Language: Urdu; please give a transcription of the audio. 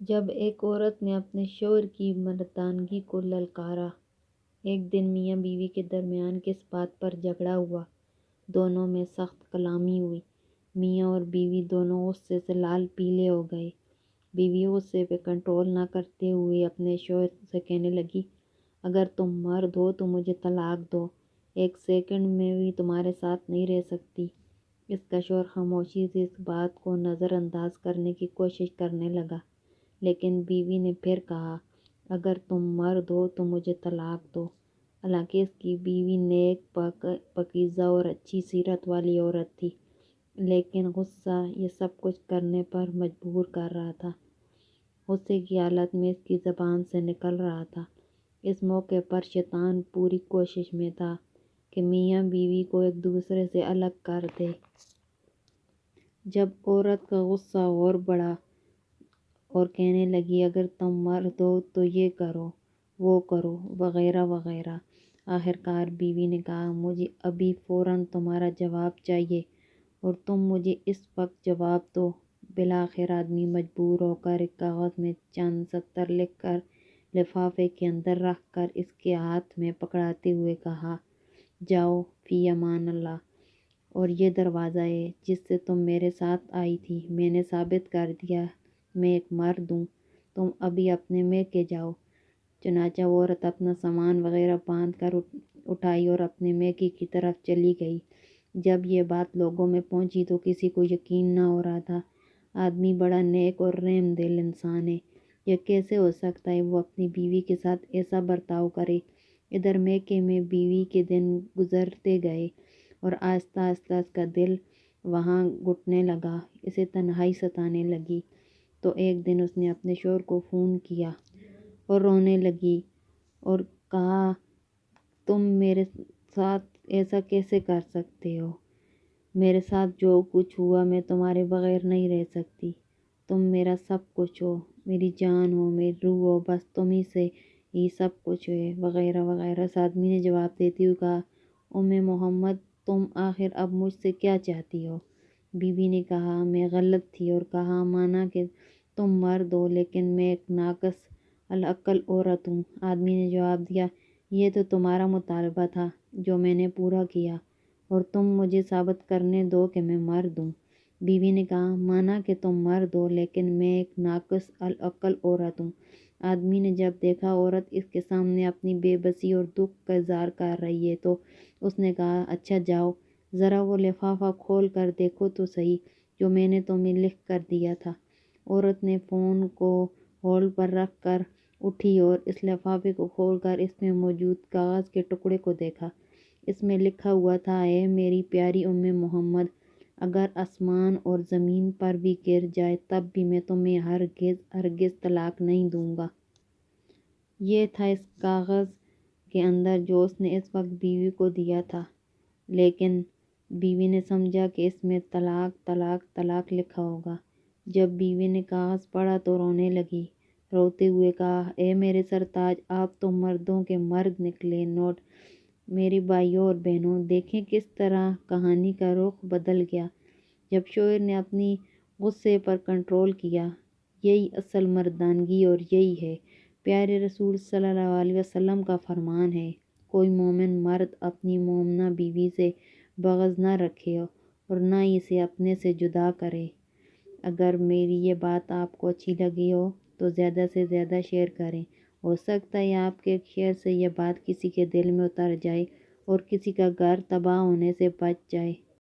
جب ایک عورت نے اپنے شوہر کی مردانگی کو للکارا۔ ایک دن میاں بیوی کے درمیان کس بات پر جھگڑا ہوا، دونوں میں سخت کلامی ہوئی۔ میاں اور بیوی دونوں غصے سے لال پیلے ہو گئے۔ بیوی غصے پہ کنٹرول نہ کرتے ہوئے اپنے شوہر سے کہنے لگی، اگر تم مرد ہو تو مجھے طلاق دو، ایک سیکنڈ میں بھی تمہارے ساتھ نہیں رہ سکتی۔ اس کا شوہر خاموشی سے اس بات کو نظر انداز کرنے کی کوشش کرنے لگا، لیکن بیوی نے پھر کہا، اگر تم مرد ہو تو مجھے طلاق دو۔ حالانکہ اس کی بیوی نیک، پاکیزہ اور اچھی سیرت والی عورت تھی، لیکن غصہ یہ سب کچھ کرنے پر مجبور کر رہا تھا۔ غصے کی حالت میں اس کی زبان سے نکل رہا تھا۔ اس موقع پر شیطان پوری کوشش میں تھا کہ میاں بیوی کو ایک دوسرے سے الگ کر دے۔ جب عورت کا غصہ اور بڑھا اور کہنے لگی، اگر تم مرد ہو تو یہ کرو، وہ کرو، وغیرہ وغیرہ، آخرکار بیوی نے کہا، مجھے ابھی فوراً تمہارا جواب چاہیے اور تم مجھے اس وقت جواب دو۔ بالآخر آدمی مجبور ہو کر ایک کاغذ میں چند سطر لکھ کر لفافے کے اندر رکھ کر اس کے ہاتھ میں پکڑاتے ہوئے کہا، جاؤ فی امان اللہ، اور یہ دروازہ ہے جس سے تم میرے ساتھ آئی تھی، میں نے ثابت کر دیا میں ایک مرد ہوں، تم ابھی اپنے میکے جاؤ۔ چنانچہ وہ عورت اپنا سامان وغیرہ باندھ کر اٹھائی اور اپنے میکے کی طرف چلی گئی۔ جب یہ بات لوگوں میں پہنچی تو کسی کو یقین نہ ہو رہا تھا۔ آدمی بڑا نیک اور رحم دل انسان ہے، یہ کیسے ہو سکتا ہے وہ اپنی بیوی کے ساتھ ایسا برتاؤ کرے۔ ادھر میکے میں بیوی کے دن گزرتے گئے اور آہستہ آہستہ اس کا دل وہاں گھٹنے لگا، اسے تنہائی ستانے لگی۔ تو ایک دن اس نے اپنے شوہر کو فون کیا اور رونے لگی اور کہا، تم میرے ساتھ ایسا کیسے کر سکتے ہو؟ میرے ساتھ جو کچھ ہوا میں تمہارے بغیر نہیں رہ سکتی، تم میرا سب کچھ ہو، میری جان ہو، میری روح ہو، بس تم ہی سے ہی سب کچھ ہے، وغیرہ وغیرہ۔ اس آدمی نے جواب دیتے ہوئے کہا، محمد تم آخر اب مجھ سے کیا چاہتی ہو؟ بیوی نے کہا، میں غلط تھی، اور کہا، مانا کہ تم مرد ہو لیکن میں ایک ناقص العقل عورت ہوں۔ آدمی نے جواب دیا، یہ تو تمہارا مطالبہ تھا جو میں نے پورا کیا، اور تم مجھے ثابت کرنے دو کہ میں مرد ہوں۔ بیوی نے کہا، مانا کہ تم مرد ہو لیکن میں ایک ناقص العقل عورت ہوں۔ آدمی نے جب دیکھا عورت اس کے سامنے اپنی بے بسی اور دکھ کا اظہار کر رہی ہے تو اس نے کہا، اچھا جاؤ، ذرا وہ لفافہ کھول کر دیکھو تو صحیح جو میں نے تمہیں لکھ کر دیا تھا۔ عورت نے فون کو ہولڈ پر رکھ کر اٹھی اور اس لفافے کو کھول کر اس میں موجود کاغذ کے ٹکڑے کو دیکھا۔ اس میں لکھا ہوا تھا، اے میری پیاری محمد، اگر آسمان اور زمین پر بھی گر جائے تب بھی میں تمہیں ہرگز ہرگز طلاق نہیں دوں گا۔ یہ تھا اس کاغذ کے اندر جو اس نے اس وقت بیوی کو دیا تھا، لیکن بیوی نے سمجھا کہ اس میں طلاق طلاق طلاق لکھا ہوگا۔ جب بیوی نے کاغذ پڑھا تو رونے لگی، روتے ہوئے کہا، اے میرے سرتاج، آپ تو مردوں کے مرد نکلے۔ نوٹ: میرے بھائیوں اور بہنوں، دیکھیں کس طرح کہانی کا رخ بدل گیا جب شوہر نے اپنی غصے پر کنٹرول کیا۔ یہی اصل مردانگی اور یہی ہے پیارے رسول صلی اللہ علیہ وسلم کا فرمان ہے، کوئی مومن مرد اپنی مومنہ بیوی سے بغض نہ رکھے اور نہ اسے اپنے سے جدا کرے۔ اگر میری یہ بات آپ کو اچھی لگی ہو تو زیادہ سے زیادہ شیئر کریں، ہو سکتا ہے آپ کے ایک شیئر سے یہ بات کسی کے دل میں اتر جائے اور کسی کا گھر تباہ ہونے سے بچ جائے۔